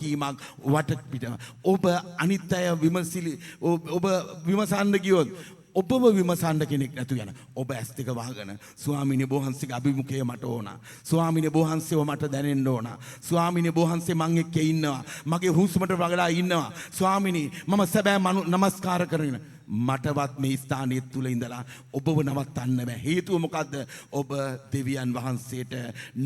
කීමක් වට පිට ඔබ අනිත් අය විමසිලි ඔබ විමසන්න ගියොත් ඔබව විමසන්න කෙනෙක් නැතු යන ඔබ ඇස් දෙක වහගෙන ස්වාමීනි බෝහන්සේගේ අභිමුඛය මට ඕන ස්වාමීනි බෝහන්සේව මට දැනෙන්න ඕන ස්වාමීනි බෝහන්සේ මං එක්ක ඉන්නවා මගේ හුස්මට වගලා ඉන්නවා ස්වාමීනි මම සැබෑ නමස්කාර කරගෙන මටවත් මේ ස්ථානයේ තුල ඉඳලා ඔබව නවත්තන්න බෑ හේතුව මොකද්ද ඔබ දෙවියන් වහන්සේට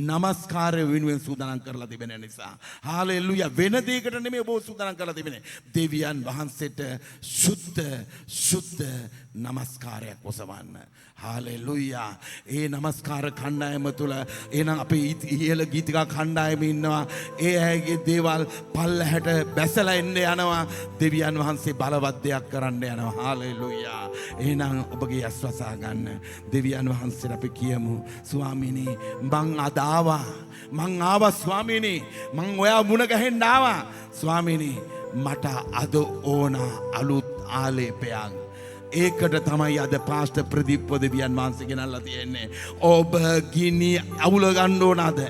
নমස්කාර වෙනුවෙන් සූදානම් කරලා තිබෙන නිසා හාලෙලූයා වෙන දෙයකට නෙමෙයි ඔබ සූදානම් කරලා තිබෙන්නේ දෙවියන් වහන්සේට සුද්ධ නමස්කාරයක් ඔසවන්න හාලෙලූයා ඒ නමස්කාර කණ්ඩායම තුල එහෙනම් අපේ ඉහළ ගීතිකා කණ්ඩායමේ ඉන්නවා ඒ අයගේ දේවල් පල්ලහැට බැසලා එන්න යනවා දෙවියන් වහන්සේ බලවත් දෙයක් කරන්න යනවා හාලෙලූයා එහෙනම් ඔබගේ ඇස් වසා ගන්න දෙවියන් වහන්සේට අපි කියමු ස්වාමීනි මං අද ආවා ස්වාමීනි මං ඔයා මුණ ගැහෙන්න ආවා ස්වාමීනි මට අද ඕන අලුත් ආලේපයක් ඒකට තමයි අද පාස්ටර් ප්‍රදීප් දෙවියන් වහන්සේ ගෙනල්ලා තියෙන්නේ ඔබ ගිනි අවුල ගන්න ඕන අද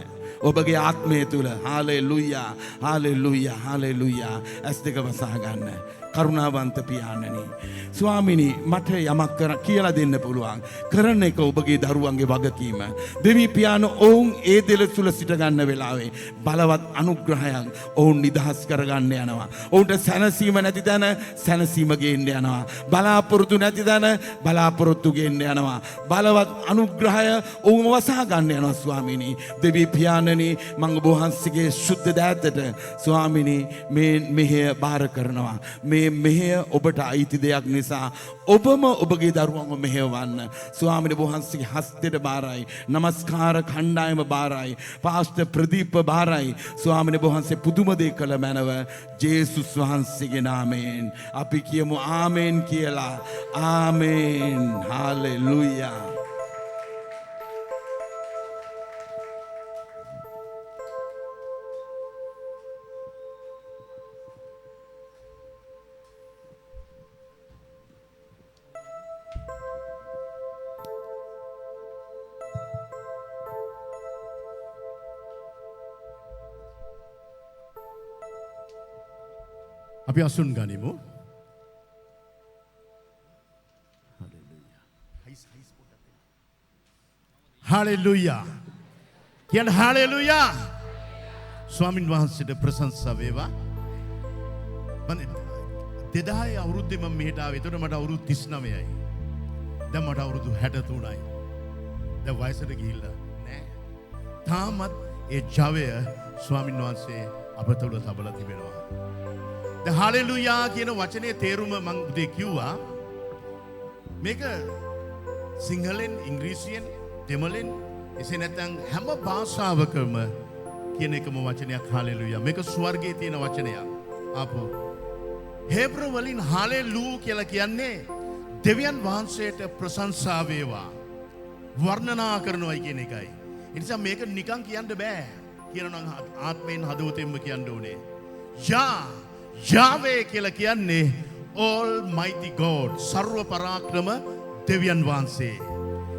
ඔබගේ ආත්මය තුල හාලෙලූයා හාලෙලූයා හාලෙලූයා ඇස් දෙක වසා ගන්න කරුණාවන්ත පියාණනි ස්වාමිනී මට යමක් කියලා දෙන්න පුළුවන් කරන එක ඔබගේ දරුවන්ගේ වගකීම දෙවි පියාණෝ ඔවුන් ඒ දෙලසුල සිට ගන්න වෙලාවේ බලවත් අනුග්‍රහයක් ඔවුන් නිදහස් කරගන්න යනවා ඔවුන්ට සැනසීම නැති තැන සැනසීම ගේන්න යනවා බලාපොරොත්තු නැති තැන බලාපොරොත්තු ගේන්න යනවා බලවත් අනුග්‍රහය ඔවුන් වසා ගන්න යනවා ස්වාමිනී දෙවි පියාණනි මම ඔබ වහන්සේගේ සුද්ධ දෑතට ස්වාමිනී මේ මෙහෙය බාර කරනවා මේ මෙහෙය ඔබට අයිති දෙයක් නිසා ඔබම ඔබගේ දරුවන්ව මෙහෙවන්න ස්වාමීන් වහන්සේගේ හස්තයට බාරයි নমස්කාර කණ්ඩායම බාරයි පාස්ටර් ප්‍රදීප බාරයි ස්වාමීන් වහන්සේ පුදුම දේ කළ මැනව ජේසුස් වහන්සේගේ නාමයෙන් අපි කියමු ආමේන් කියලා ආමේන් හාලෙලූයා අපි අසුන් ගනිමු. හාලෙලූයා. කියන හාලෙලූයා. ස්වාමින් වහන්සේට ප්‍රශංසා වේවා. මම 2000 අවුරුද්දේ මම මෙහෙට ආවේ. එතකොට මට අවුරුදු 39යි. දැන් මට අවුරුදු 63යි. දැන් වයසට ගිහිල්ලා නෑ. තාමත් ඒ ජවය ස්වාමින් වහන්සේ අපතල තබලා තිබෙනවා. දැන් හාලෙලූයා කියන වචනේ තේරුම මම උදේ කිව්වා. මේක සිංහලෙන් ඉංග්‍රීසියෙන් දෙමළෙන් එසේ නැත්නම් හැම භාෂාවකම කියන එකම වචනයක් හාලෙලූයා. මේක ස්වර්ගයේ තියෙන වචනයක්. ආපෝ හේබ්‍ර වලින් හාලෙලූ කියලා කියන්නේ දෙවියන් වහන්සේට ප්‍රශංසා වේවා. වර්ණනා කරනවායි කියන එකයි. ඒ නිසා මේක නිකන් කියන්න බෑ. කියනවා නම් ආත්මයෙන් හදවතෙන්ම කියන්න ඕනේ. Yahweh කියලා කියන්නේ Almighty God, සර්ව පරාක්‍රම දෙවියන් වහන්සේ.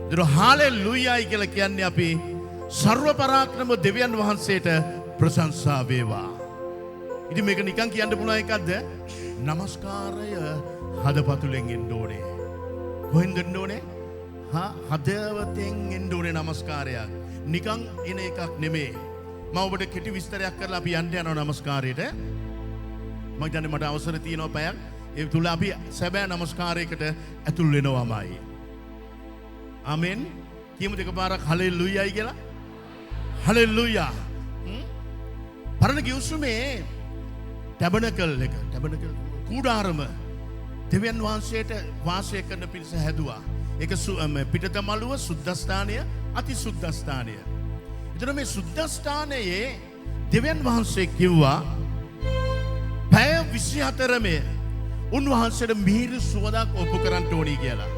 ඒතර හාලෙලූයායි කියලා කියන්නේ අපි සර්ව පරාක්‍රම දෙවියන් වහන්සේට ප්‍රශංසා වේවා. ඉතින් මේක නිකන් කියන්න පුළුවන් එකක්ද? নমස්කාරය හදපතුලෙන් එන්න ඕනේ. කොහෙන්ද එන්න ඕනේ? හදවතෙන් එන්න ඕනේ নমස්කාරයක්. නිකන් එන එකක් නෙමෙයි. මම ඔබට කෙටි විස්තරයක් කරලා අපි යන්න යනවා নমස්කාරයට. මම දැන් මට අවසර තියෙනවා පැයක්. ඒ තුල අපි සැබෑ নমස්කාරයකට ඇතුල් වෙනවාමයි. ආමෙන්. කියමු දෙකපාරක් හලෙලූයායි කියලා. හලෙලූයා. පරණ කිව්සුමේ ටැබර්නකල් කූඩාරම දෙවියන් වහන්සේට වාසය කරන පිණිස හැදුවා. ඒක පිටත මළුව සුද්ධස්ථානය අති සුද්ධස්ථානය. එතන මේ සුද්ධස්ථානයේ දෙවියන් වහන්සේ කිව්වා පැය 24 උන්වහන්සේට මිහිරි සුවඳක් ඔප්පු කරන්න ඕනි කියලා.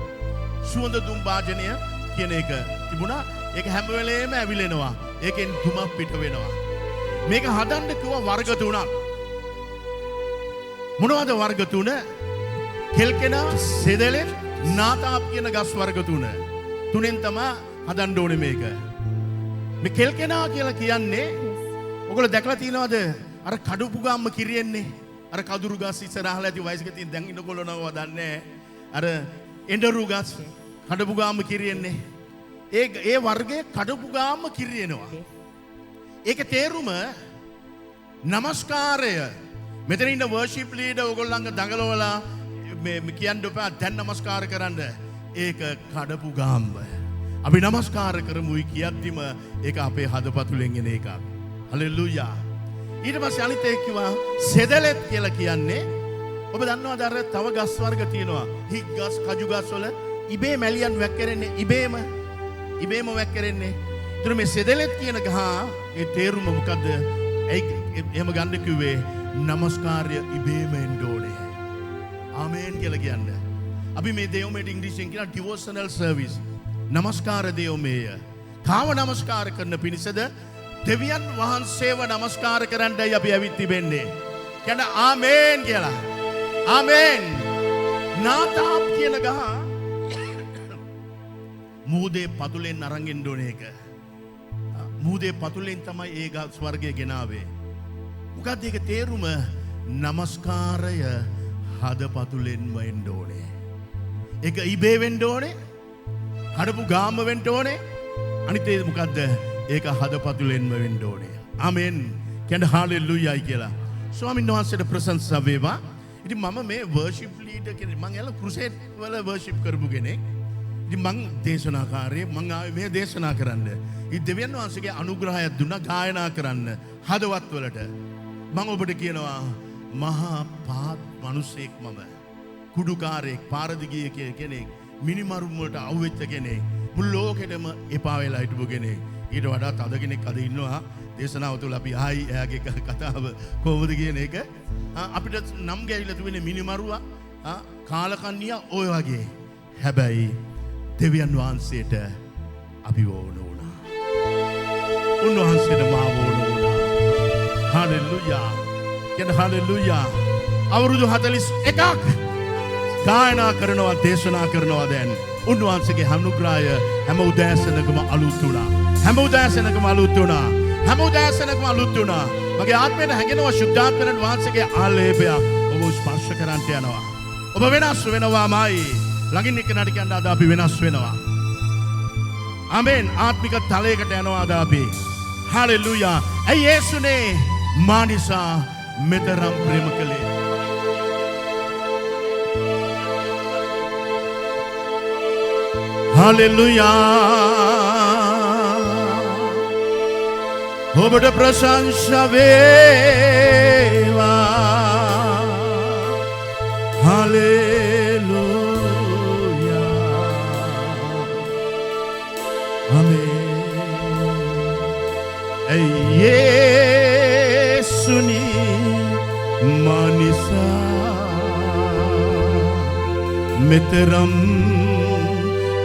සුවඳ දුම් වාජනය කියන එක තිබුණා. ඒක හැම වෙලේම ඇවිලෙනවා. ඒකෙන් දුමක් පිට වෙනවා. මේක හදන්න කිව්වා වර්ග තුනක්. මොනවද වර්ග තුන? කෙල්කෙනා, සෙදලෙන්, නාතාප් කියන ගස් වර්ග තුන. තුනෙන් තමයි හදන්න ඕනේ මේක. මේ කෙල්කෙනා කියලා කියන්නේ ඔයගොල්ලෝ දැකලා තියෙනවද? අර කඩපු ගාම්ම කිරියෙන්නේ අර කදුරු ගස් ඉස්සරහලා ඇති වයසක තියෙන දැන් ඉන්න කොළනව දන්නේ අර එඬරු ගස් කඩපු ගාම්ම කිරියෙන්නේ ඒ වර්ගයේ කඩපු ගාම්ම කිරියෙනවා ඒකේ තේරුම නමස්කාරය මෙතන ඉන්න වර්ෂිප් ලීඩර් ඕගොල්ලන්ගේ දඟලවලා මේ කියන්න එපා දැන් නමස්කාර කරන්න ඒක කඩපු ගාම්ම අපි නමස්කාර කරමුයි කියද්දිම ඒක අපේ හදපතුලෙන් එන එකක් හලෙලූයා ඊට පස්සේ අනිත් එක කිව්වා සෙදලෙත් කියලා කියන්නේ ඔබ දන්නවද අර තව ගස් වර්ග තියෙනවා හික් ගස් කජු ගස් වල ඉබේ මැලියන් වැක්කරෙන්නේ ඉබේම වැක්කරෙන්නේ ඒතර මේ සෙදලෙත් කියන ගහ ඒ තේරුම මොකද්ද එහෙම ගන්න කිව්වේ නමස්කාරය ඉබේම එන්න ඕනේ ආමේන් කියලා කියන්නේ අපි මේ දේවමේට ඉංග්‍රීසියෙන් කියන ඩිවෝෂනල් සර්විස් නමස්කාර දේවමේය කාව නමස්කාර කරන පිණිසද දෙවියන් වහන්සේව නමස්කාර කරන්නයි අපි ඇවිත් තිබෙන්නේ කියන ආමේන් කියලා ආමේන් නාතාප් කියන ගහ මූදේ පතුලෙන් අරන් එන්න ඕනේ එක මූදේ පතුලෙන් තමයි ඒ ගස් වර්ගය ගෙනාවේ මොකක්ද ඒක තේරුම නමස්කාරය හදපතුලෙන්ම එන්න ඕනේ ඒක ඉබේ වෙන්න ඕනේ හඩපු ගාම වෙන්න ඕනේ අනිත් ඒ මොකද්ද ඒක හදපතුලෙන්ම වෙන්න ඕනේ ආමෙන් කියන හාලෙලූයායි කියලා ස්වාමීන් වහන්සේට ප්‍රශංසා වේවා ඉතින් මම මේ වර්ෂිප් ලීඩර් කෙනෙක් මම එල ක්‍රුසේඩ් වල වර්ෂිප් කරපු කෙනෙක් ඉතින් මං දේශනාකාරයෙක් මං ආවේ මේ දේශනා කරන්න ඉතින් දෙවියන් වහන්සේගේ අනුග්‍රහයක් දුන්නා ගායනා කරන්න හදවත් වලට මම ඔබට කියනවා මහා පාත් මිනිසෙක් මම කුඩුකාරයෙක් පාරදිගිය කෙනෙක් මිනිමරුම් වලට අවුෙච්ච කෙනෙක් මුළු ලෝකෙටම එපා වෙලා හිටපු කෙනෙක් ඊට වඩා තද කෙනෙක් අද ඉන්නවා දේශනාව තුළ අපි ආයි එයාගේ කතාව කොහොමද කියන එක අපිට නම් ගැහිලා තිබෙන්නේ මිනිමරුවා කාලකන්ණියා ඔය වගේ හැබැයි දෙවියන් වහන්සේට අපි ඕන වුණා උන්වහන්සේට මාව ඕන වුණා හලෙලූයා කියන හලෙලූයා අවුරුදු 41ක් ගායනා කරනවා දේශනා කරනවා දැන් උන්වහන්සේගේ අනුග්‍රහය හැම උදෑසනකම අලුත් වුණා හැම උදෑසනකම අලුත් වුණා හැම උදෑසනකම අලුත් වුණා මගේ ආත්මයට හැඟෙනවා ශුද්ධාත්මයන් වහන්සේගේ ආලේපයක් ඔබ ස්පර්ශ කරන්නට යනවා ඔබ වෙනස් වෙනවාමයි ළඟින් එක්කනට කියන්න අද අපි වෙනස් වෙනවා ආමෙන් ආත්මික තලයකට යනවා අද අපි හලෙලූයා ඇයි යේසුනේ මා නිසා මෙතරම් ප්‍රේම කළේ හලෙලූයා ඔබට ප්‍රශංසා වේවා හලෙලූයා ආමේන් ඇයි යේසුනි මා නිසා මෙතරම්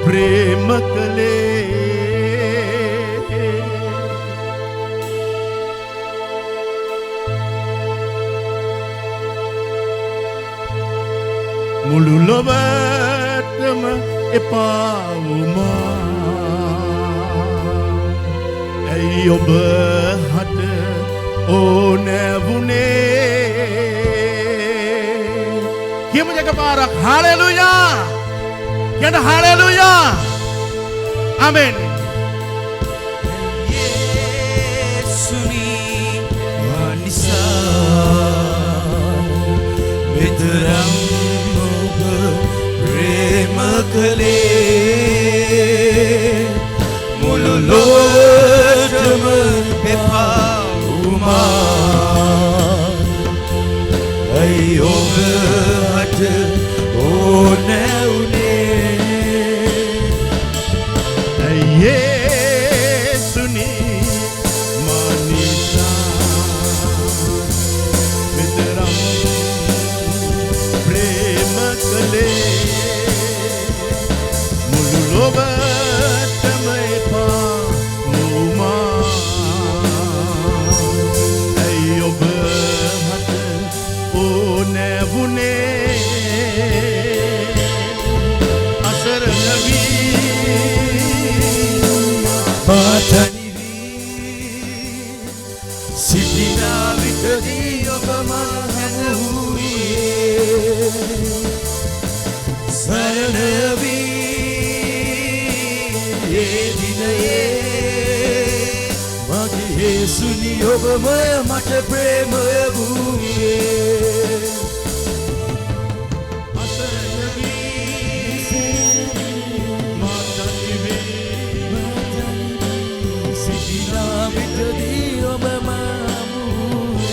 प्रेम कले මුළු ලොවටම එපා වුමා ඇයි ඔබ හට ඕනෑ වුණේ කියමු එකපාරක් hallelujah Can hallelujah. Amen. Yesuni manisa meteram prema kale mululotama epa uma ayoga hat one Yesuni manisa meteram prema kale mulu lobatama epa uma ayoba hat one vune සරණවී ඒ දිනයේ මගේ යේසුනි ඔබම මට ප්‍රේමය වූයේ සිටිනා විටදී ඔබ මාමුයේ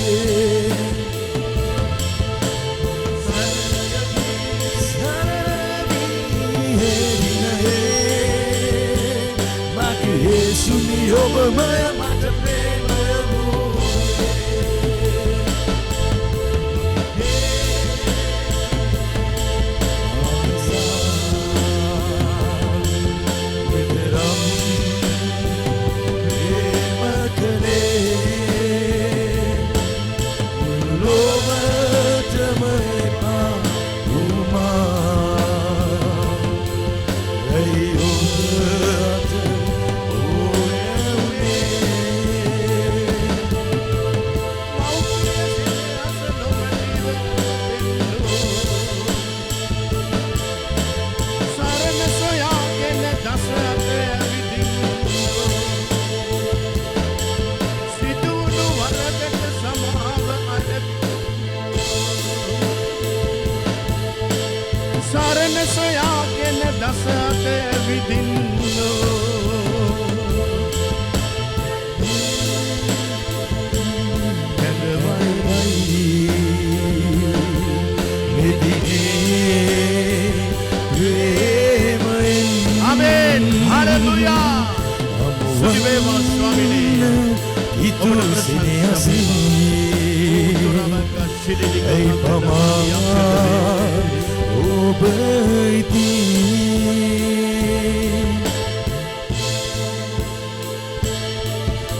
Yesuni obamaya mata prema Amen. Hallelujah. Sudiveva Swamini. Itu sinasi. Ay pamaya. Obaiti.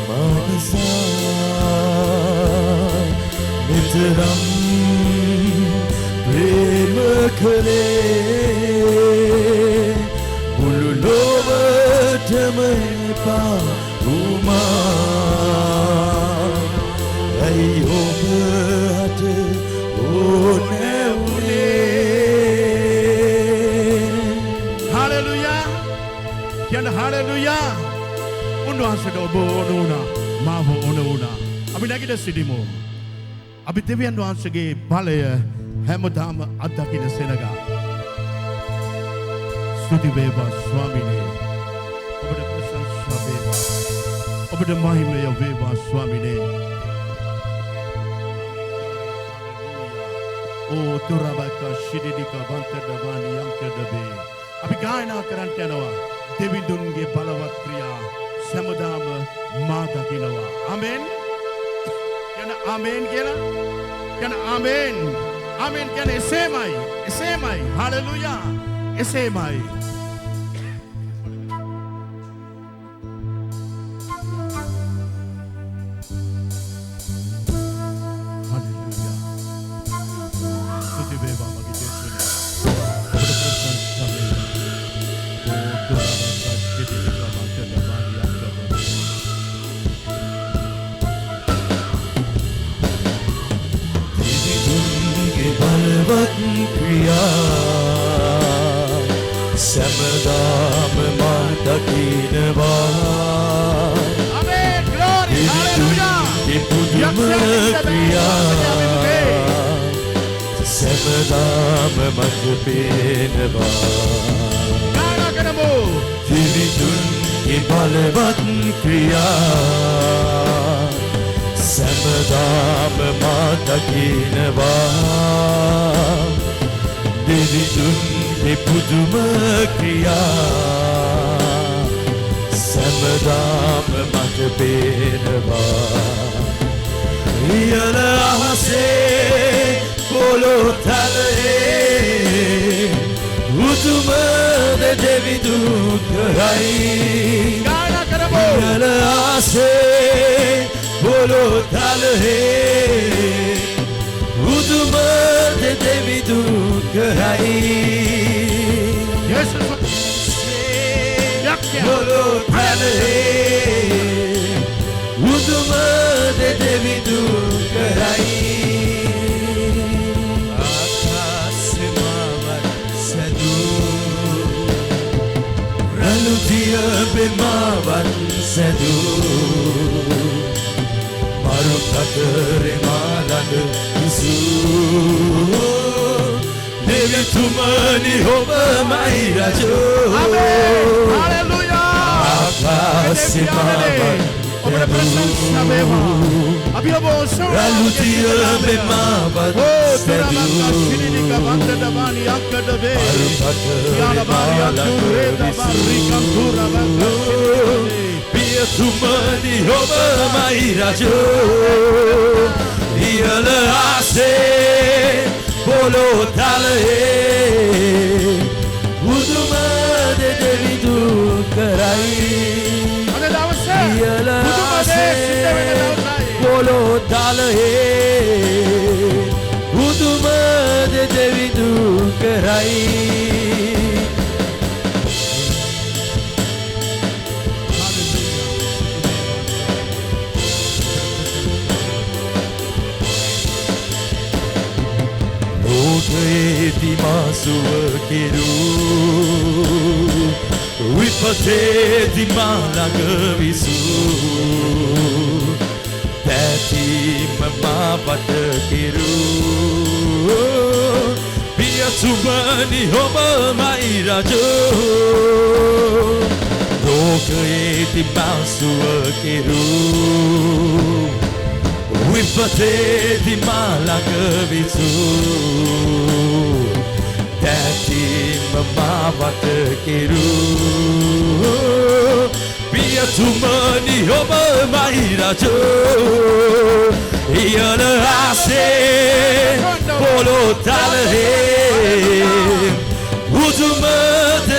Magasa. Miteram. Prema kare. Jamaika Uma Ay Obat Oneune Hallelujah Kiana Hallelujah Unwasada obo onuna Mavo onuna Abi nagida sidimu Abi deviyan wansage balaya හැමදාම අත්දකින්න සෙනගා ස්තුති වේවා ස්වාමීනි ඔබට ප්‍රශංසා වේවා ඔබට මහිමය වේවා ස්වාමීනි ඕ තුරබක ශිරිදික බන්තදවානි යංකදබේ අපි ගායනා කරන්න යනවා දෙවිඳුන්ගේ බලවත් ක්‍රියා හැමදාම මා දකිනවා ආමෙන් කියන ආමෙන් කියලා කියන ආමෙන් Amen kan esemai hallelujah esemai hallelujah stuti beva bagi Yesus Balvat kriya Samadam matakinva Amen glory hallelujah Ipuduma kriya Samadam matapinva Gana kanamu Dividun balvat kriya Samadam matakinva Devidun ipuduma kriya Samadam matapinva Yala ahase polo thale Uduma de Devidun karai Gana karamo Yala ahase Bolo talhe Uduma de Devidu karai Jesus Bolo talhe Uduma de Devidu karai Akas බෙමාවන් සැදූ මරු කතරේ මාලඳ විසූ දෙවිතුමනි ඔබමයි රජෝ Amen. Hallelujah. ආකාශමාවන් Open the presence of Abraham. Abiyaboso. රළුතිය බෙමාවන් පියතුමනි ඔබමයි රජෝ ඉහළ ආසේ පොළොව තලයේ බුදුම දෙවිදු කරයි ඉහළ ආසේ පොළොව තලයේ බුදුම දෙවිදු කරයි ලෝකයේ දිමාසුව කෙරූ විපතේ දිමාලඟ විසූ පැතිම මාපට කෙරූ පියතුමනි ඔබමයි රජෝ ලෝකයේ දිමාසුව කෙරූ විපතේ දිමාලඟ විසූ දැතිම මාවට කෙරූ පියතුමනි ඔබමයි රජෝ ඉහළ ආසේ පොළොව තලයේ බුදුම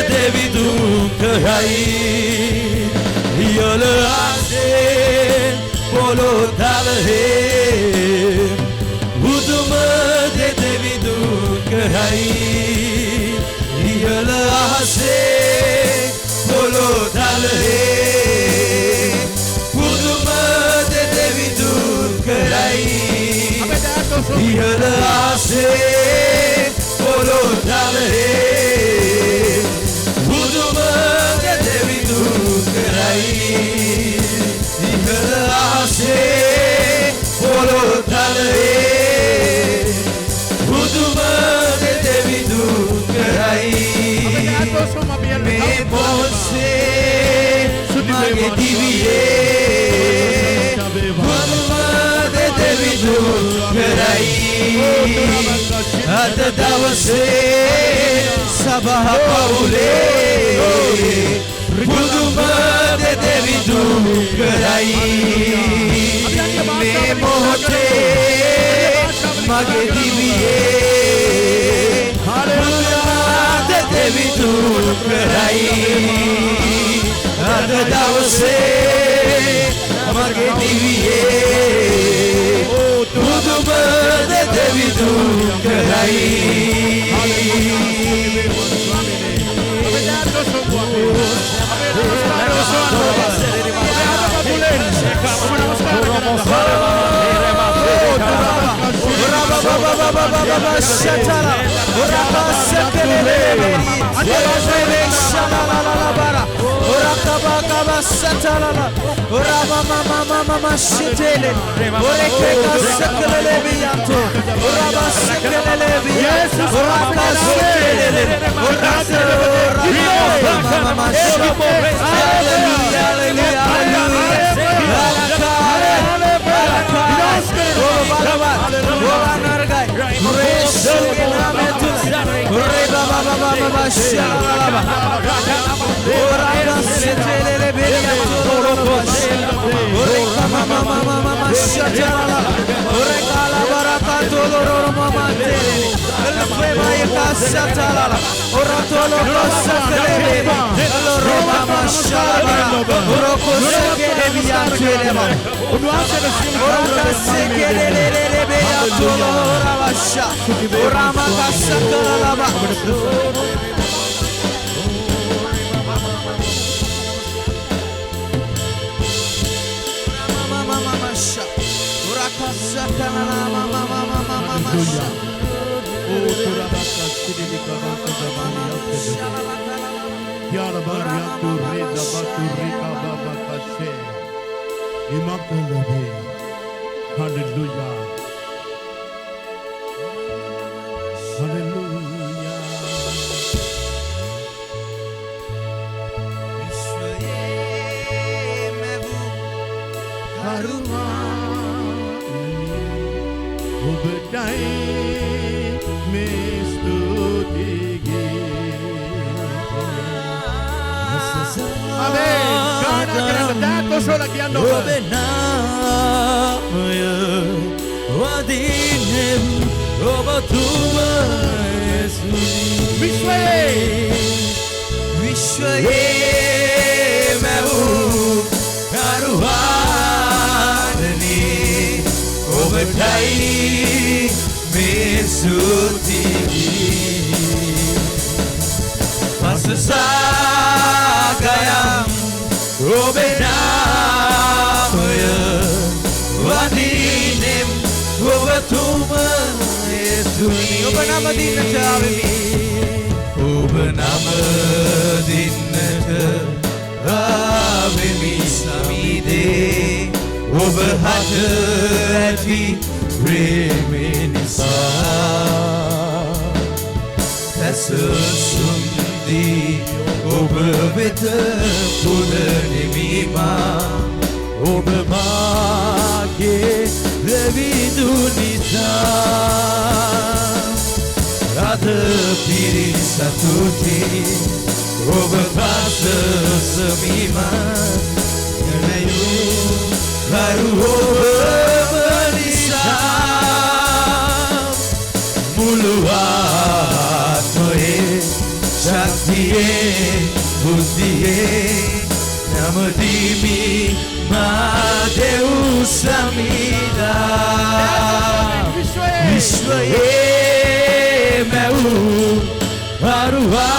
දෙවිදු කරයි ඉහළ ආසේ පොළොව තලයේ බුදුම දෙවිදු කරයි ඉහළ ආසේ පොළොව තලයේ බුදුම දෙවිදු කරයි ඉහළ ආසේ පොළොව තලයේ බුදුම දෙවිදු කරයි ඉහළ ආසේ පොළොව තලයේ බුදුම දෙවිදු කරයි මේ පොසේ මගේ දිවියේ බුදුම දෙවිදු කරයි අද දවසේ සභා පවුලේ බුදුම දෙවිදු කරයි මේ මොහොතේ මගේ දිවියේ බුදුම දෙවිදු කරයි අද දවසේ මගේ දිවියේ බුදුම දෙවිදු කරයි Kiara Bariatu Reza Batu Rika Baba Kashe. Imakalabe. Hallelujah. Hallelujah. Obedai mestudigi. Amen. Kana kerana dato sola kiano. Obenaya wadinem obatuma Yesu. Vishwaye mehu karuhanani obatai mesutigi pasasagayam obenamaya wadinem obatuma Yesu. Obenama dinata avemi obenama dinata avemi samide obahata ati premenisa Tasasundi obaveta pudanimima obamake revidunisa Radha piri satuti obapasa samima Yanayu karu obamanisa Muluatoe Shaktiye Buddhiye Namadimi Madeu Samida Vishwaye Mehu Haruhanani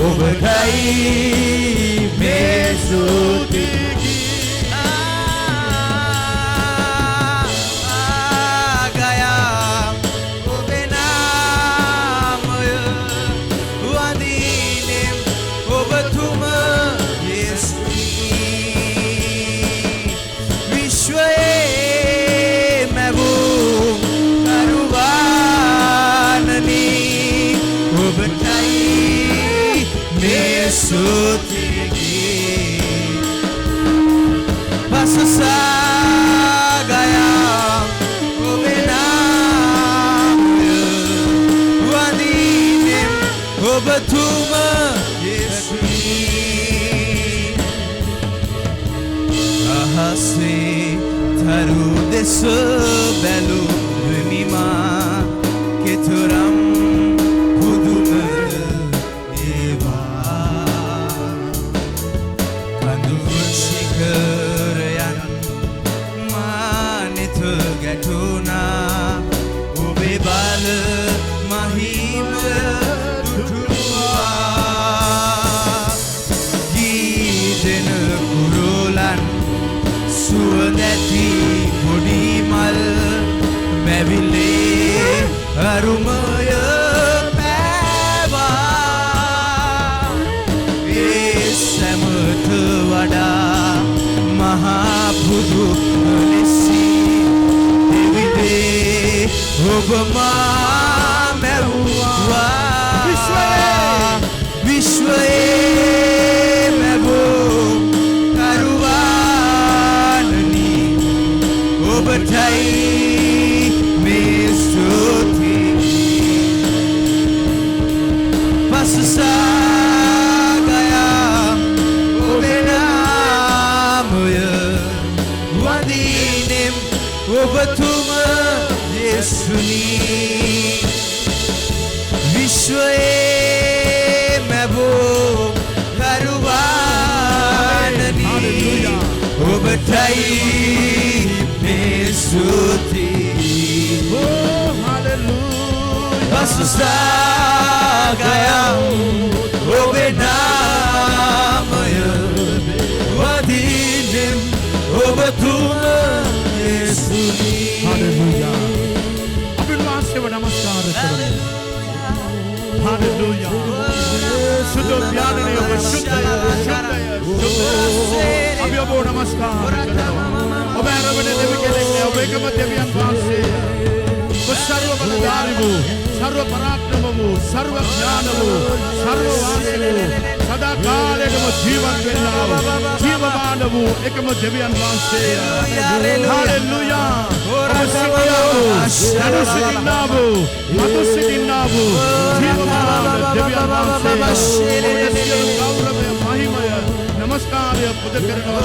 Obadai Mesutigi Gaya Obenamaya Wadinim Obatuma Yesu Vishwaye Mehu Karuvanani Obatai Mesutigi Pasasagaya Obenamaya Wadinim Obatuma Yesu Ahase Taru desu belu Vimima Keturam Puduma Eva Kandushikarayan Manitu Gatuna Ubebala Mahima Dutua Gidena Kurulan Suadati Budimal Mevile Arumaya Peva Esamatu Vada Mahabhudu Alisi Devide Obama Mehuwa Vishwaye Mehu Karuvanani Obatai Mesutigi Pasasagaya Obenamaya Wadinim Obatuma Yesuni Vishwaye Mehu Karuvanani Obatai Mesutigi Oh, hallelujah. Pasasagaya Obenamaya Wadinim Obatuma Yesuni Hallelujah. Abinwase wa namaskar. Hallelujah. प्यारे ඔබ සුද්ධය අපි ඔබ නමස්කාර කරනවා ඔබ ආරවණ දෙවි කෙනෙක් නෑ ඔබ එකම දෙවියන් වහන්සේ ඔබ සර්ව බලධාරී වූ සර්ව පරාක්‍රම වූ සර්ව ඥාන වූ සර්ව වාසී වූ සදා කාලයකම ජීවත් වෙන්නා වූ ජීවමාන වූ එකම දෙවියන් වහන්සේ හalleluya සිටින්නා වූ මතු සිටින්නා වූ ජීවමාන දෙවියන් වහන්සේ ගෞරවය මහිමය නමස්කාරය පුද කරනවා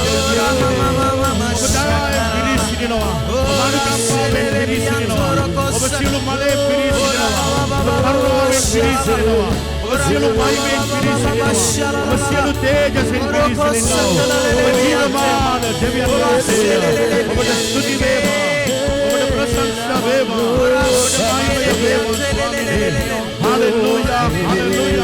ඔබ දයාවෙන් පිරී සිටිනවා ඔබ අනුකම්පාවෙන් පිරී සිටිනවා ඔබ සියලු මලේ පිරී සිටිනවා ඔබ කරුණාවෙන් පිරී සිටිනවා ඔබ සියලු මහිමෙන් පිරී සිටිනවා ඔබ සියලු තේජසෙන් පිරී සිටිනවා ඔබ ජීවමාන දෙවියන් වහන්සේ ඔබට ස්තුති වේවා ඔබට ප්‍රශංසා වේවා ඔබට මහිමය වේවා හalleluya hallelujah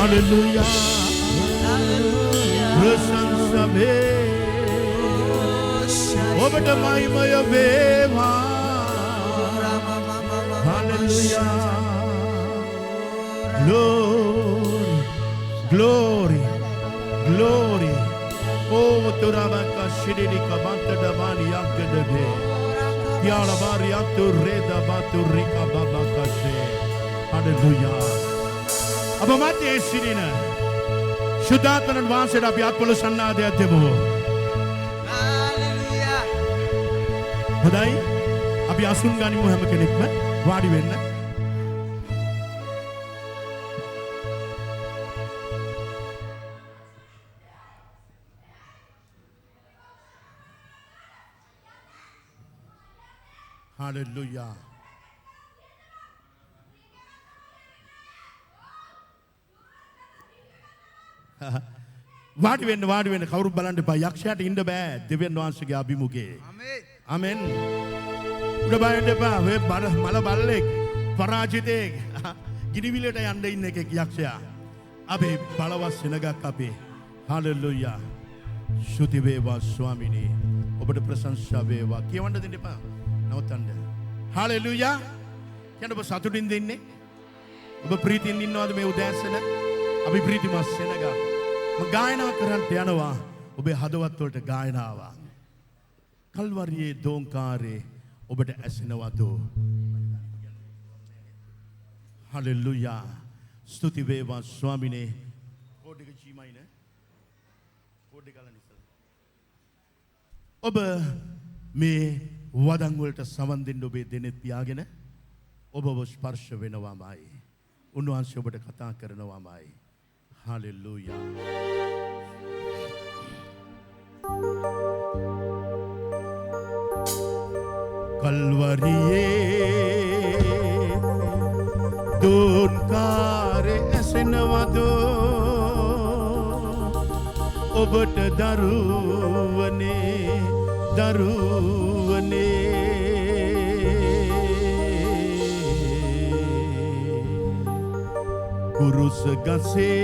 Hallelujah. Prasansa ඔබට මහිමය වේවා. Hallelujah. Glory, glory, glory. Oh, Turabaka Shidika Bantada Bani Yakadabe. Tiala Bariatu Reda Batu Rika Babakashe. Hallelujah. Aba mati esirina. Shuddhatman Vanseda අපි ආත්මවල සන්නාදයක් දෙමු. Hallelujah. හොඳයි. අපි අසුන් ගනිමු හැම කෙනෙක්ම වාඩි වෙන්න. Hallelujah. වාඩි වෙන්න කවුරුත් බලන්න එපා. යක්ෂයාට ඉන්න බෑ දෙවියන් වහන්සේගේ අභිමුඛයේ. ආමෙන්. උඩ බලන්න එපා. ඔය මල බල්ලෙක් පරාජිතෙක් ගිනිවිලට යන්න ඉන්න එකෙක් යක්ෂයා. අපි බලවත් සෙනගක් අපේ. හalleluya. ශුති වේවා ස්වාමිනේ. ඔබට ප්‍රශංසා වේවා. කියවන්න දෙන්න එපා. නවත්තන්න. හalleluya. කියන ඔබ සතුටින් දෙන්නේ. ඔබ ප්‍රීතියෙන් ඉන්නවද මේ උදෑසන? අපි ප්‍රීතිමත් සෙනග. මම ගායනා කරන්න යනවා. ඔබේ හදවත් වලට ගායනාව. කල්වරියේ දෝංකාරේ ඔබට ඇසෙනවද? හalleluya. ස්තුති වේවා ස්වාමිනේ. කෝඩ් එක චීමයි නේ. කෝඩ් එක ගලන්න ඉස්සලා. ඔබ මේ වදන් වලට සමන් දෙන්න ඔබේ දෙනෙත් පියාගෙන ඔබව ස්පර්ශ වෙනවාමයි. උන්වහන්සේ ඔබට කතා කරනවාමයි. Hallelujah. Kalvariye donkare asenawado obata daruwane Kurus gase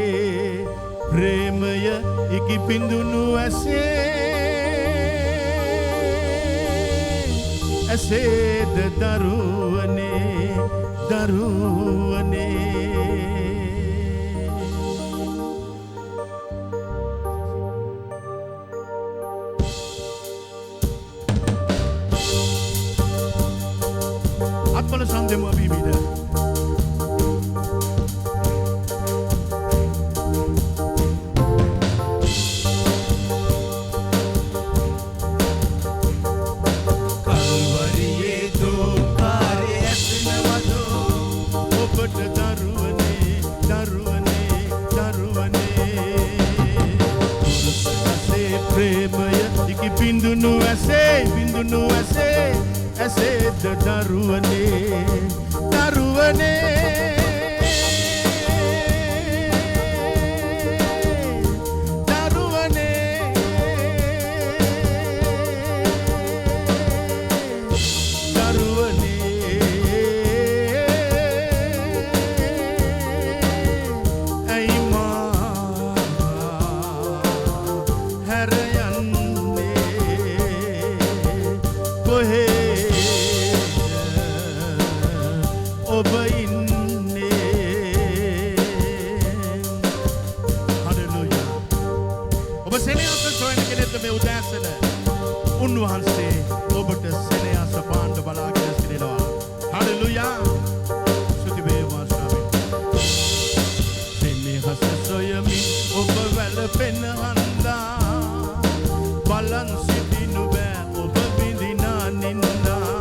premaya iki pindunu ase de daruwane අත්වල සම්දෙමු අපි විද. Bindu nu ase the daruwane උන්වහන්සේ ඔබට සෙනෙහස පාන්න බලාගෙන සිටිනවා. හලෙලූයා. ස්තුති වේවා ස්වාමී. සෙනෙහස සොයමින් ඔබ වැළපෙන හන්දා බලන් සිටිනු බෑ ඔබ විඳිනා නින්දා.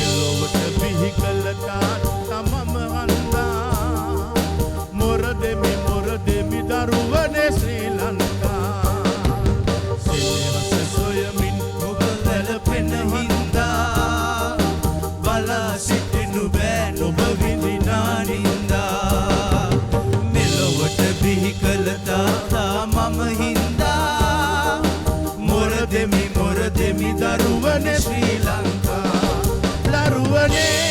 එළොවට බිහි කළ තාත් තමම හන්දා මොර දෙමි දරුවනේ ශ්‍රී ලංකා. දරුවනේ ශ්‍රී ලංකා දරුවනේ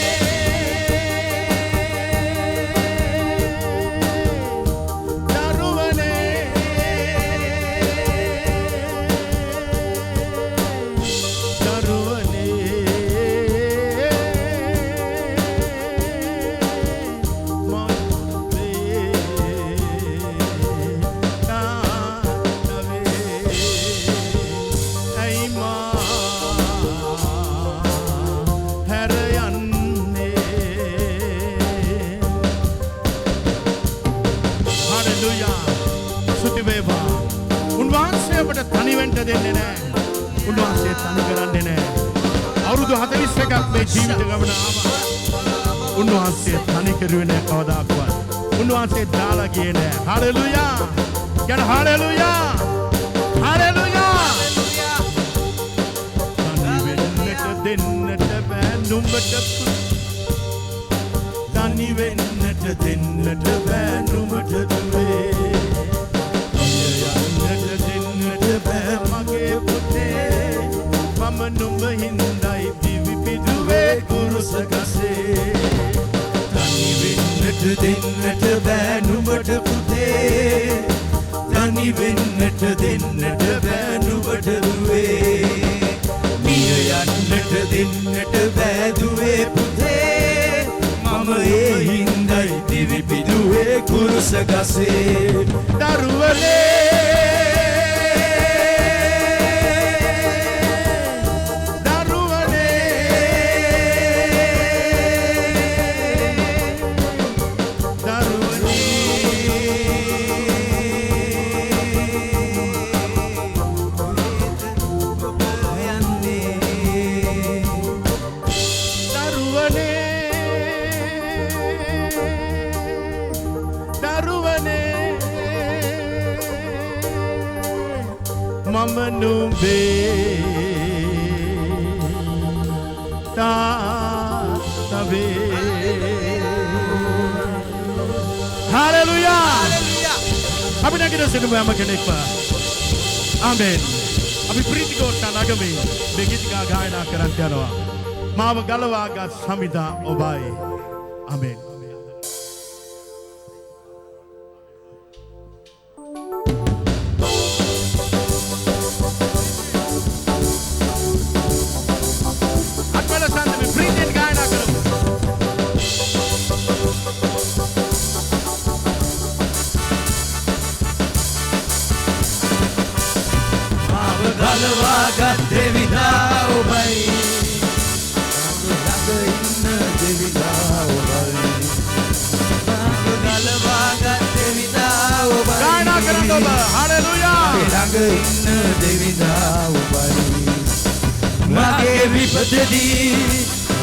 තනිවෙන්ට දෙන්නේ නැහැ. උන්වහන්සේ තනි කරන්නේ නැහැ. අවුරුදු 41ක් මේ ජීවිත ගමන ආවා. උන්වහන්සේ තනි කරුවේ නැහැ කවදාකවත්. උන්වහන්සේ දාලා ගියේ නැහැ. හලෙලූයා. කියන හලෙලූයා. හලෙලූයා. තනිවෙන්නට දෙන්නට බෑ නුඹට. තනිවෙන්නට දෙන්නට බෑ නුඹට දුවේ. මගේ පුතේ මම නුඹ හින්දයි දිවි පිදුවේ කුරුසගසේ. තනි වෙන්නට දෙන්නට බෑ නුඹට පුතේ. තනි වෙන්නට දෙන්නට බෑ නුඹට දුවේ. මිය යන්නට දෙන්නට බෑ දුවේ පුතේ. මම ඒ හින්දයි දිවි පිදුවේ කුරුසගසේ. දරුවනේ මම නුඹේ තාත්තවේ. හලෙලූයා. අපි නැගිට සිටිමු හැම කෙනෙක්ම. ආමෙන්. අපි ප්‍රීති ගෝඨ නගමේ මේ ගීතිකා ගායනා කරන්න යනවා. මාව ගලවාගත් සමිදා ඔබයි. ආමෙන්. ගලවාගත් දෙවිදා ඔබයි. ළඟ ඉන්න දෙවිඳා ඔබයි මගේ විපතේදී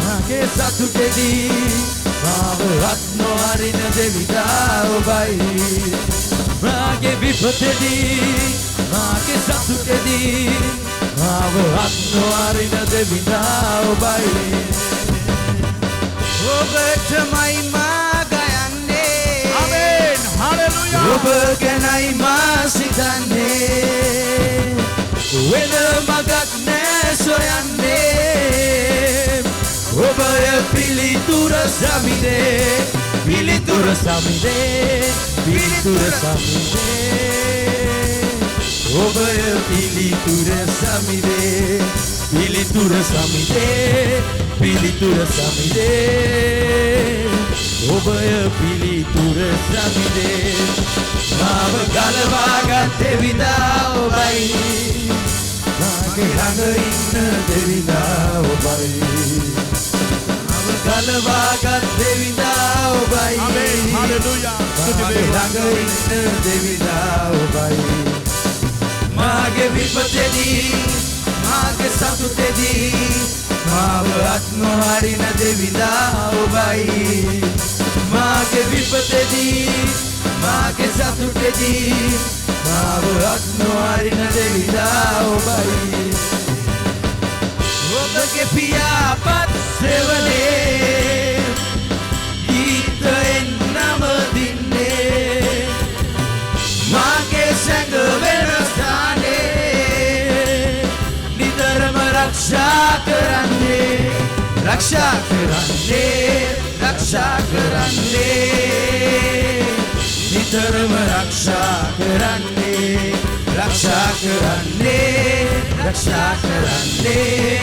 මගේ සතුටේදී මාව අත් නොහරින දෙවිඳා ඔබයි මගේ විපතේදී මගේ සතුටේදී මාව අත් නොහරින දෙවිඳා ඔබයි ඔබටමයි මා ගයන්නේ ආමේන් හලෙලූයා ඔබ ගැනයි මා සිතන්නේ වෙන මගක් නෑ සොයන්නේ ඔබය පිළිතුර සමිදේ පිළිතුර සමිදේ පිළිතුර සමිදේ ඔබය පිළිතුර සමිදේ පිළිතුර සමිදේ පිළිතුර සමිදේ ඔබය පිළිතුර සමිදේ මාව ගලවාගත් දෙවිඳා ඔබයි මගේ ළඟ ඉන්න දෙවිඳා ඔබයි මාව ගලවාගත් දෙවිඳා ඔබයි ආමේන් හලෙලූයා මගේ ළඟ ඉන්න දෙවිඳා ඔබයි මාගේ විපතේදී මාගේ සතුටේදී මාව අත් නොහරින දෙවිඳා ඔබයි මාගේ විපතේදී මාගේ සතුටේදී මාව අත් නොහරින දෙවිඳා ඔබයි ඔබගේ පියාපත් සෙවනේ ගීතයෙන් නමදින්නේ මාගේ සැඟ වෙන ස්ථානේ නිතරම රක්ෂා කරන්නේ රක්ෂා කරන්නේ රක්ෂා කරන්නේ නිතරම රක්ෂා කරන්නේ රක්ෂා කරන්නේ රක්ෂා කරන්නේ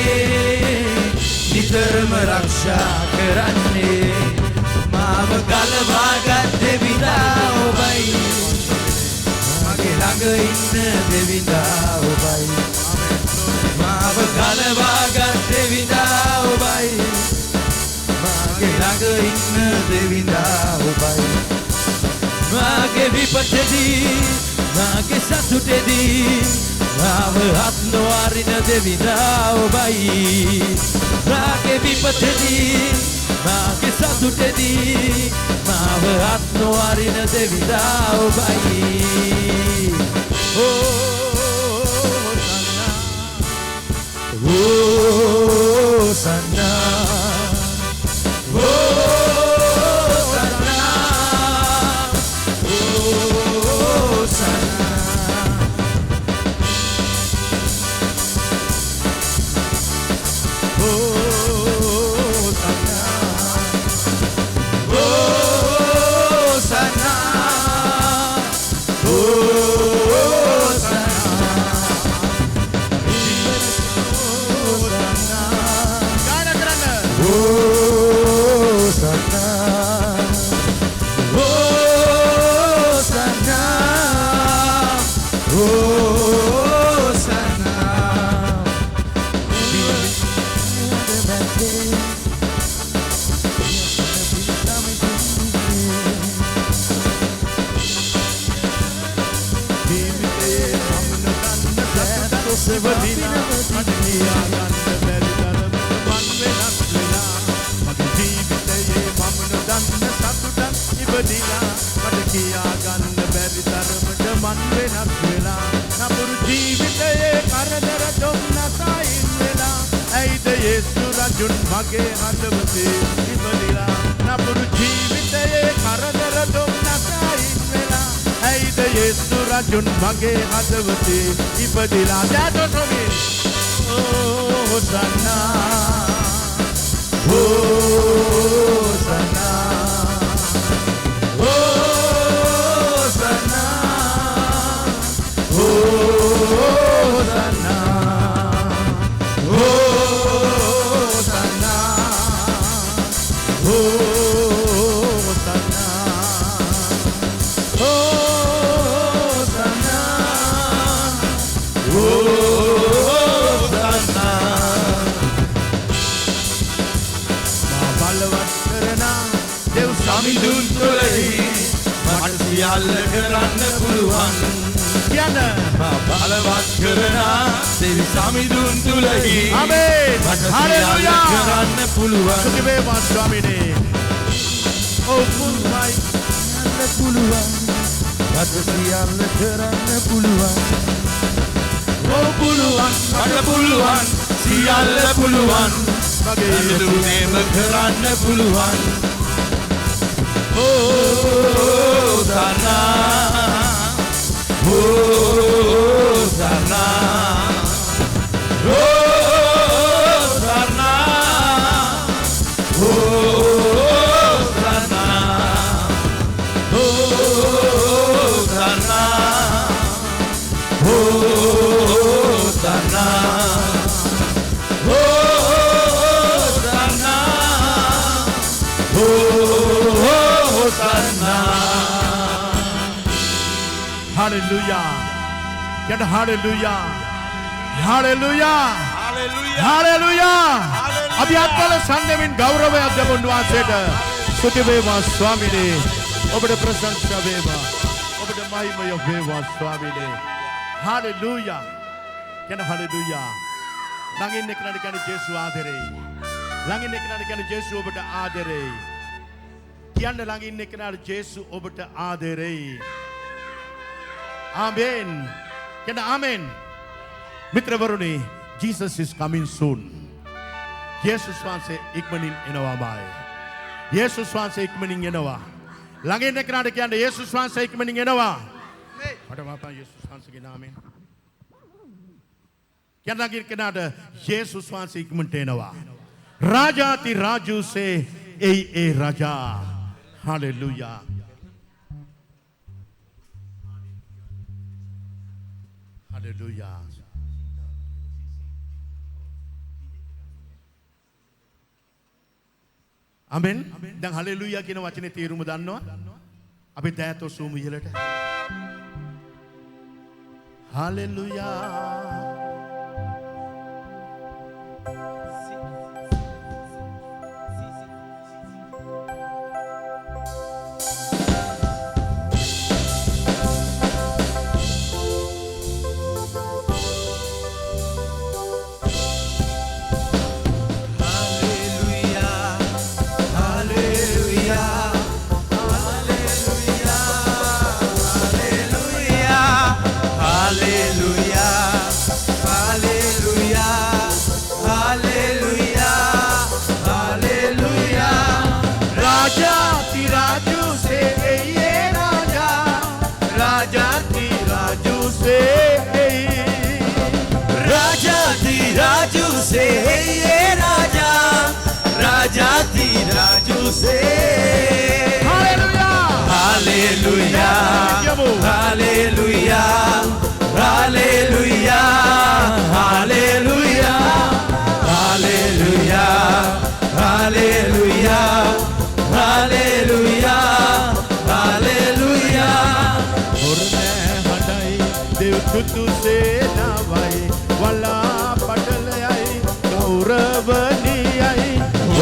නිතරම රක්ෂා කරන්නේ මාව ගලවාගත් දෙවිඳා ඔබයි මගේ ළඟ ඉන්න දෙවිඳා ඔබයි මාව ගලවාගත් දෙවිඳා ඔබයි මගේ ළඟ ඉන්න දෙවිඳා ඔබයි මගේ විපතේදී මගේ සතුටේදී මාව අත් නොහරින දෙවිඳා ඔබයි මගේ විපතේදී මගේ සතුටේදී මාව අත් නොහරින දෙවිඳා ඔබයි Hosanna Hosanna Hosanna Hosanna මගේ හදවතේ ඉපදිලා නපුරු ජීවිතයේ කරදර දුන්නසයින් වෙලා ඇයිද යේසු රජුන් මගේ හදවතේ ඉපදිලා දැතොසමින් හෝසන්නා හෝසන්නා හෝසන්නා හෝසන්නා සමිඳුන් තුළදී මට සියල්ල කරන්න පුළුවන් කියන්න. බලවත් කරනා දෙවි සමිඳුන් තුලහි ආමේන්. හalleluya. කරන්න පුළුවන්. ස්තුති වේවා ස්වාමීනි. Oh පුරුමයි කරන්න පුළුවන්. රට සියල්ල කරන්න පුළුවන්. ඕ පුළුවන් මට පුළුවන් සියල්ල පුළුවන් මගේ සියලුම කරන්න පුළුවන් Hallelujah. Get hallelujah. Hallelujah. Hallelujah. අපි අත්වල සම්නෙමින් ගෞරවයක් දෙමුන් වාසයට ස්තුති වේවා ස්වාමීනි. ඔබට ප්‍රශංසා වේවා. ඔබට මහිමය වේවා ස්වාමීනි. Hallelujah. Get hallelujah. ළඟින් එක්කනට කියන්නේ ජේසුස් ආදරෙයි. ළඟින් එක්කනට කියන්නේ ජේසුස් ඔබට ආදරෙයි. කියන්න ළඟින් එක්කනට ජේසුස් ඔබට ආදරෙයි. Amen. Can amen. Mitravaruni, Jesus is coming soon. Jesus wants ikmanin enawa mai. Jesus wants ikmanin enawa. Langin neknada kiyanda Jesus wants ikmanin enawa. Mata bapa Jesus wants kin amen. Kyan langin kenada Jesus wants ikman enawa. Raja ti raju se e raja. Hallelujah. Hallelujah. Amen. දැන් hallelujah කියන වචනේ තේරුම දන්නවා? අපි දෑත ඔසුමු ඉහළට. Hallelujah. Raju se Hallelujah Hallelujah Hallelujah Hallelujah Hallelujah Hallelujah Hallelujah Hallelujah Hallelujah Orne hadai dev tutu se navai wala padalayai gauravani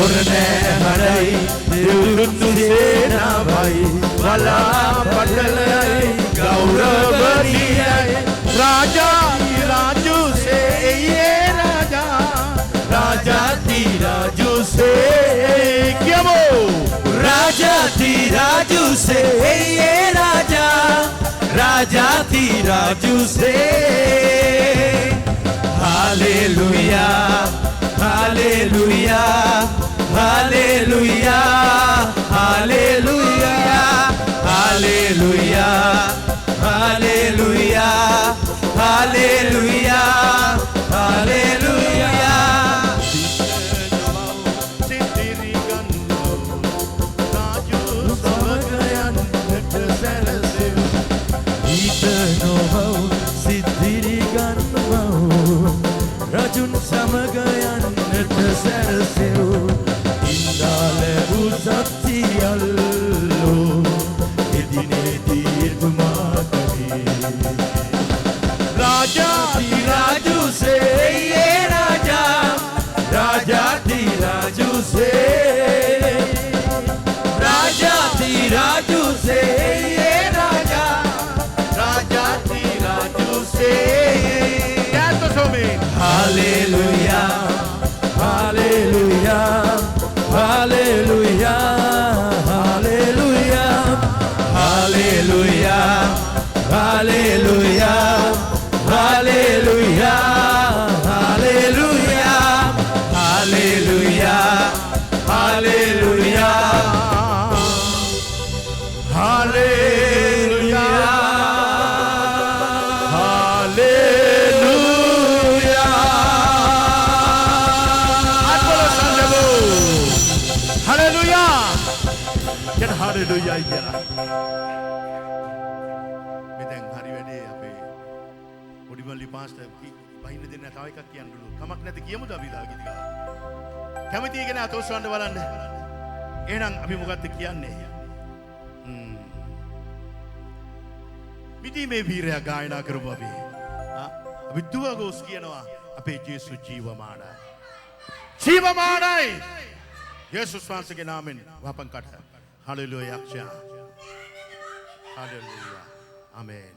Orne hadai devutu senavai wala padalai gauravani raja raju se ye raja Raja ti raju se kyamo Raja ti raju se ye raja Raja ti raju se Hallelujah Hallelujah Hallelujah Hallelujah Hallelujah Hallelujah Hallelujah Hallelujah Sitiri ganno raju samagayan ekselsev Itanovau Siddhiri ganvau Rajun samagayanat sarasev Indalevu sattiyallo Edine dirgumatari raja Raju se ye raja Raja ti raju se Raja ti raju se ye raja Raja ti raju Hallelujah, hallelujah, hallelujah, hallelujah, hallelujah, hallelujah, hallelujah, hallelujah, Hallelujah. Hallelujah. Can hallelujah කියලා. මෙතෙන් හරි වැඩේ අපේ පොඩිමල්ලි pastor බහින්න දෙන්න තව එකක් කියන්නලු. කමක් නැති කියමුද අපි දාගිතික. කැමති කෙනා අතෝස්වන්න බලන්න. එහෙනම් අපි මොකක්ද කියන්නේ? මිදීමේ වීරයා ගායනා කරමු අපි. අපි දුවගොස් කියනවා අපේ ජේසු ජීවමානයි. ජීවමානයි. යේසුස් වහන්සේගේ නාමයෙන් වපන් කට. හලෙලූයා යක්ෂයා. හලෙලූයා. ආමේන්.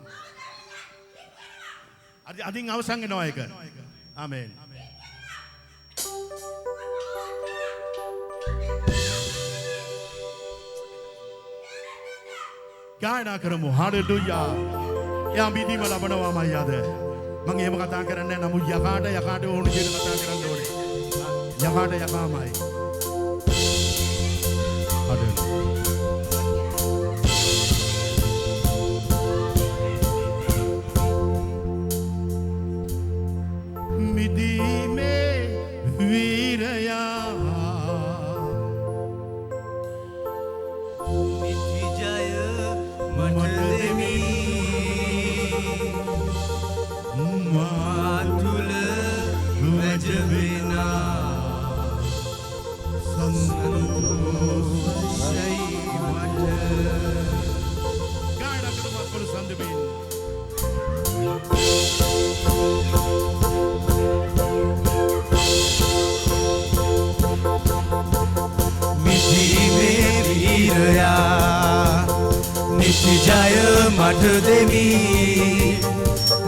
අදින් අවසන් වෙනවා ඒක. ආමේන්. ගායනා කරමු. හලෙලූයා. යා මිදීම ලබනවා මයියාද. මම එහෙම කතා කරන්නේ නැහැ. නමුත් යකාට ඕන විදිහට කතා කරන්න ඕනේ. යකාට යකාමයි. මිදීමේ වීරයා නිති ජය මට දෙමි මා තුල වැජවෙනා සන්තෝෂයි මට ගායනා කරමු අපේ සඳබින් මිදීමේ වීරයා නිති ජය මට දෙමි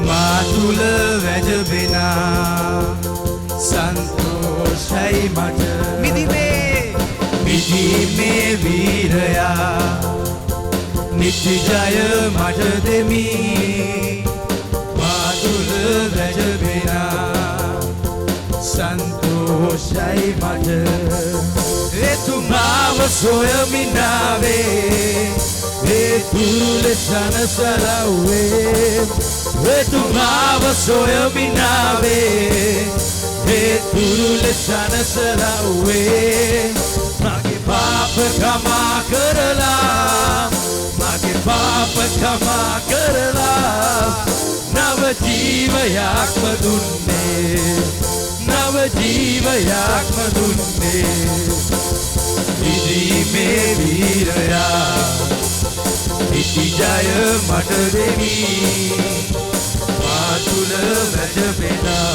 මා තුල වැජවෙනා සන්තෝෂයි මට මිදීමේ වීරයා නිති ජය මට දෙමි මා තුල වැජවෙනා සන්තෝෂයි මට එතුමාව සොයමිනාවේ එතුල සනසලවේ එතුමාව සොයමිනාවේ එතුල සනසලවේ මගේ පාප කමා කරලා මගේ පාප කමා කරලා නව ජීවයක්ම දුන්නේ නව ජීවයක්ම දුන්නේ මිදීමේ වීරයා නිති ජය මට දෙමි මා තුල වැජවෙනා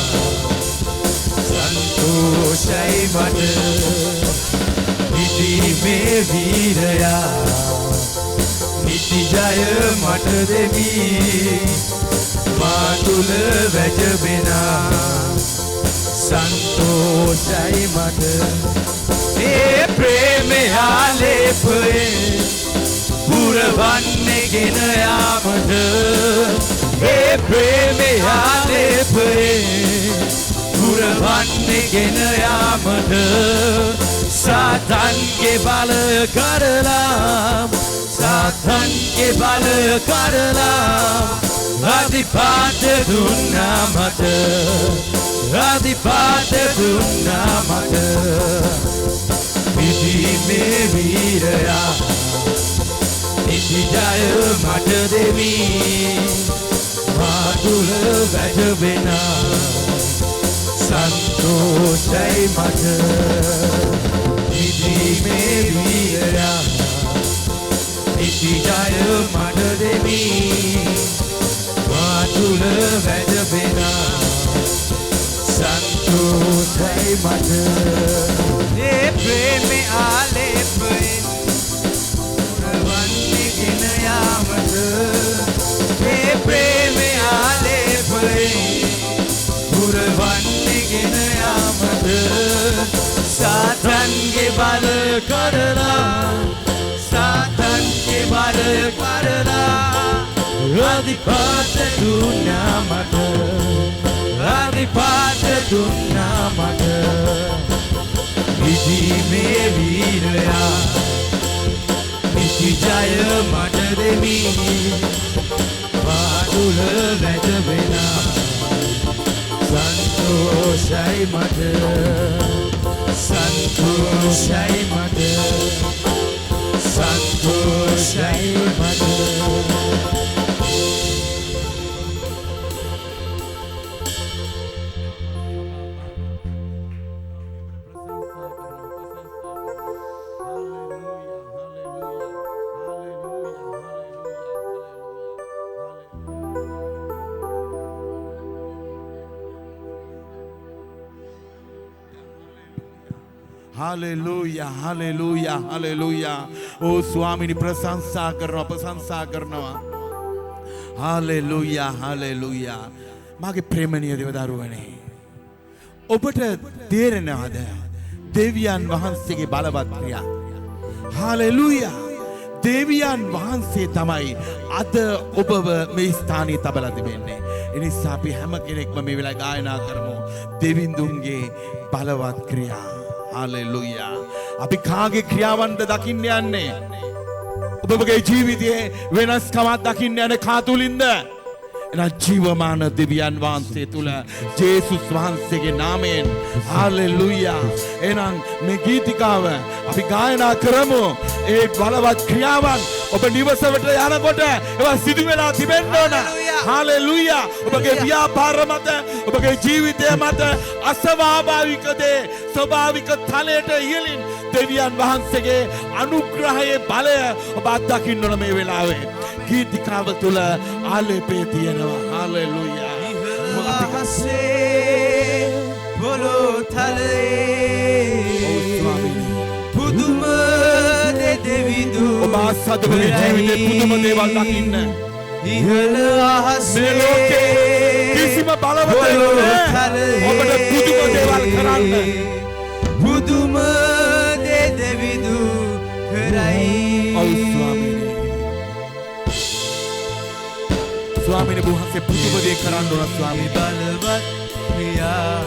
සන්තෝෂයි මට මිදීමේ වීරයා නිති ජය මට දෙමි මා තුල වැජවෙනා සන්තෝෂයි මට ඒ ප්‍රේමේ ආලේපයේ පුරවන්නේ ගෙන යාමට ඒ ප්‍රේමේ ආලේපයේ පුරවන්නේ ගෙන යාමට සාතන්ගේ බල කරලා සාතන්ගේ බල කරලා අධිපත දුන්නා මට අධිපත දුන්නා මට මිදීමේ වීරයා නිති ජය මට දෙමි මා තුල වැජවෙනා සන්තෝෂයි මට මිදීමේ වීරයා නිති ජය මට දෙමි මා තුල වැජවෙනා සන්තෝෂයි මට ඒ ප්‍රේමේ ආලේපයෙන් පුරවන්නේ ගෙන යාමට ඒ ප්‍රේමේ ආලේපයෙන් පුරවන්නේ ගෙන යාමට බල කරලා සාතන්ගේ බල කරලා අධිපත දුන්නා මට අධිපත දුන්නා මට විධිමේ වීරයා නිති ජය මට දෙමි පාදුල වැට වෙනා සන්තෝෂයි මට සන්තෝෂයි මට සන්තෝෂයි මට Hallelujah, hallelujah, hallelujah. Oh Swamini prasansa karnawa. Hallelujah, hallelujah. Mage premaniya devadaruwane. Obata terinawada deviyan wahansege balawath kriya. Hallelujah. දෙවියන් වහන්සේ තමයි අද ඔබව මේ ස්ථානයේ තබලා තිබෙන්නේ. ඒ නිසා අපි හැම කෙනෙක්ම මේ වෙලාවේ ගායනා කරමු. දෙවිඳුන්ගේ බලවත් ක්‍රියා. හalleluya. අපි කාගේ ක්‍රියාවන්ද දකින්න යන්නේ? ඔබගේ ජීවිතයේ වෙනස්කමක් දකින්න යන්නේ කා තුලින්ද? එන ජීවමාන දෙවියන් වහන්සේ තුල ජේසුස් වහන්සේගේ නාමයෙන් හalleluya. එනම් මේ ගීතිකාව අපි ගායනා කරමු. ඒ බලවත් ක්‍රියාවන් ඔබ නිවසට යනකොට ඒවා සිදු වෙලා තිබෙන්න ඕන. හalleluya. ඔබගේ ව්‍යාපාර මත ඔබගේ ජීවිතය මත අස්වාභාවික දේ ස්වභාවික තලයට ඉහළින් දෙවියන් වහන්සේගේ අනුග්‍රහයේ බලය ඔබ අත්දකින්න ඕන මේ වෙලාවේ. ගීතිකාව තුල ආලේපේ තියෙනවා. හalleluya. මහසේ පොළොතලේ පුදුම දෙවිඳු ඔබ අසද්දේ ජීවිතේ පුදුම දේවල් දකින්න. ඉහළ අහසේ ලෝකේ කිසිම බලවතෙක් නැහැ. ඔබට පුදුම දේවල් කරන්න. පුදුම දෙවිඳු කරයි. ඔව් ස්වාමීනි. ස්වාමීනි වහන්සේ පුදුම දේ කරන්න ඕන ස්වාමීනි. බලවත් ක්‍රියා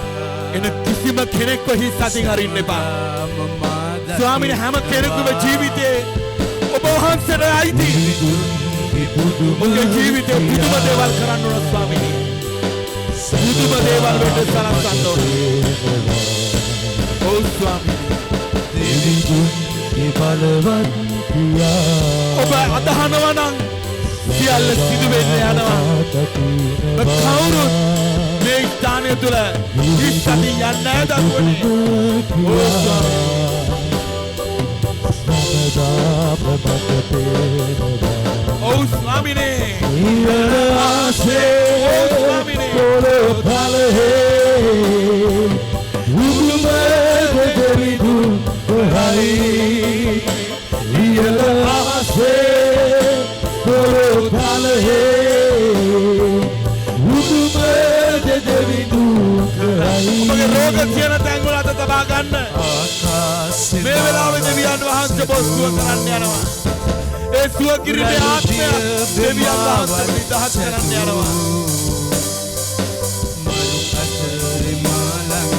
එන කිසිම කෙනෙක්ව හිස් අතින් අරින්න එපා. ස්වාමීනි හැම කෙනෙකුගේ ජීවිතේ ඔබ වහන්සේට අයිති. ඔබගේ ජීවිතේ පුදුම දේවල් කරන්න ඕන ස්වාමීනි. පුදුම දේවල් වෙන්න සලස්වන්න ඕන. ඔව් ස්වාමීනි. දෙවිඳුන්ගේ බලවත් ක්‍රියා ඔබ අදහනවා නම් සියල්ල සිදු වෙන්න යනවා. කවුරුත් මේ ස්ථානය තුල හිස් අතින් යන්නේ නැහැ දරුවනේ. ඔව් ස්වාමීනි. Oh Swamine, ඊළාසේ oh Swamine, පොළොතලේ උඹ දෙවිඳු කරයි. ඊළාසේ පොළොතලේ උඹ දෙවිඳු කරයි. ඔබගේ රෝග තියෙන තැන් වල අත තබා ගන්න. මේ වෙලාවේ දෙවියන් වහන්සේ බොස්සුව කරන්න යනවා. ඒ සුව කිරීමේ ආත්මය දෙවියන් වහන්සේ නිදහස් කරන්න යනවා. මනුකතරේ මාළඟ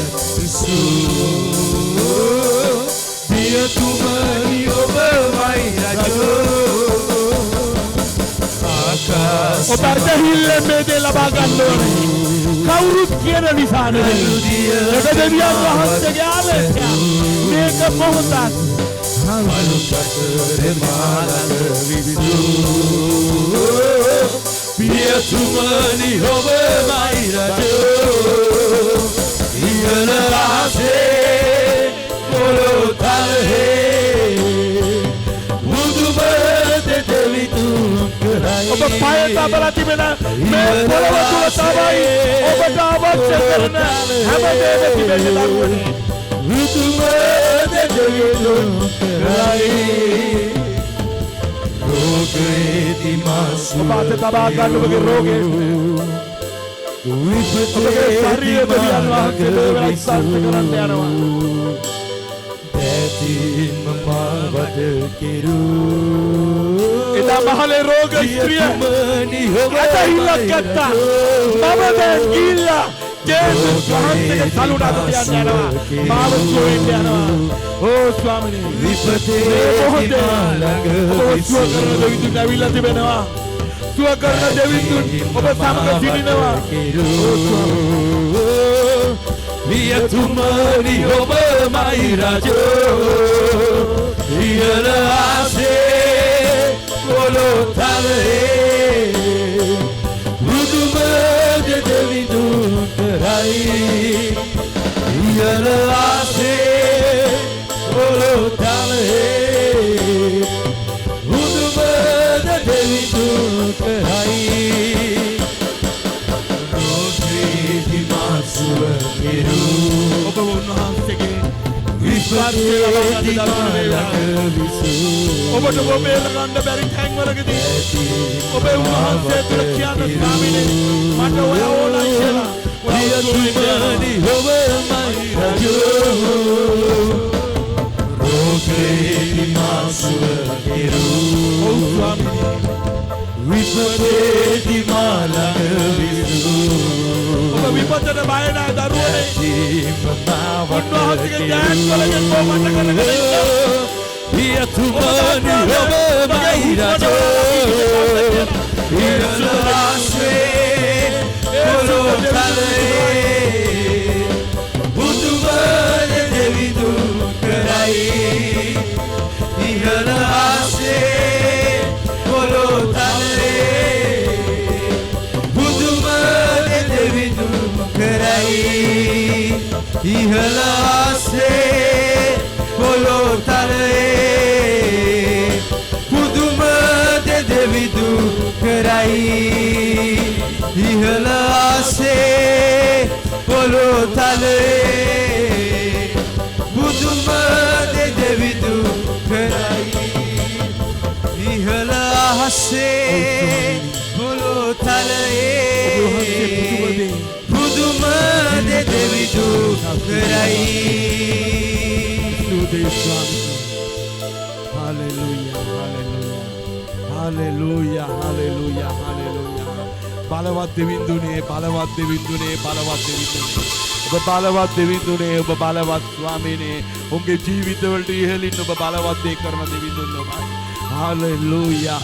පියතුමනි ඔබමයි රජෝ. ඔබ අර්ථහිල්ලෙන් මේ දේ ලබා ගන්න ඕනේ. කවුරුත් කියන නිසා නෙවෙයි. ඒක දෙවියන් වහන්සේගේ ආලේඛය. මේක මොහොතක්. මනුකතරේ මාළඟ විසු පියතුමනි ඔබමයි රජෝ. ඉහළ අහසේ පොළොතලේ මුදුම දෙවිඳු කරයි. ඔබ පය තබලා තිබෙන මේ පොළව තුල තමයි ඔබට අවශ්‍ය කරන හැම දෙයක්ම තිබෙන්නේ දරුවනේ. මුදුම දෙවිඳු කරයි. රෝගේ මාසු ඔබ අත තබා ගන්න ඔබගේ රෝගේ. ඔබගේ ශරීරය දෙවියන් වහන්සේ වෙනස් කරන්න යනවා. ඇතින්ම මාවත කෙරූ එදා මහලේ රෝග ස්ත්‍රිය ඇදහිල්ලක් ගත්තා. මම දැන් ගිහිල්ලා ජේසුස් වහන්සේගේ සලුවට අත තියන්න යනවා. මාව සුවෙන්න යනවා. ඕ ස්වාමිනේ විපතේ සුව කරන දෙවිතුන් ඇවිල්ලා තිබෙනවා. සුව කරන දෙවිතුන් ඔබ සමග සිටිනවා. වියතුමනි ඔබමයි රජෝ ඉහළ ආසේ පොළොතලේ බුදුම දෙවිඳුන් කරයි ඉහළ ආසේ පොළොතලේ බුදුම දෙවිඳුන් කරයි ඔබ උන්වහන්සේගේ විශ්වාසය ඔබට ඔබේ ගන්න බැරි තැන්වලකදී ඔබ උන්වහන්සේ තුළ කියන්න ස්වාමීනි මට ඔය ඕනයි කියලා. ප්‍රියතුමනි ඔබමයි රජෝ රෝගේ මාසුව කෙරූ ඔව් ස්වාමීනි විපතේ මාළඟ විසූ ඔබ විපතට බය නැහැ දරුවනේ. උන්වහන්සේගේ දෑන් වලගෙන් කොහොමද කරගෙන ඉන්නේ? ප්‍රියතුමනි ඔබමයි රජෝ ඉහළ ආසේ පොළොතලේ බුදුම දෙවිඳුන් කරයි ඉහළ ආසේ පොළොතලේ බුදුම දෙවිඳුන් කරයි ඉහළ ආසේ පොළොතලේ බුදුම දෙවිඳුන් කරයි ඉහළ ආසේ පොළොතලේ බුදුම දෙවිඳුන් කරයි ඉහළ ආසේ පොළොතලේ බුදුම දෙවිඳුන් කරයි. Hallelujah, hallelujah, hallelujah, hallelujah, hallelujah. බලවත් දෙවිඳුනේ, බලවත් දෙවිඳුනේ, බලවත් දෙවිඳුනේ. ඔබ බලවත් දෙවිඳුනේ, ඔබ බලවත් ස්වාමීනේ. උන්ගේ ජීවිතවලට ඉහළින් ඔබ බලවත් දේ කරන දෙවිඳුන් ඔබයි. Hallelujah.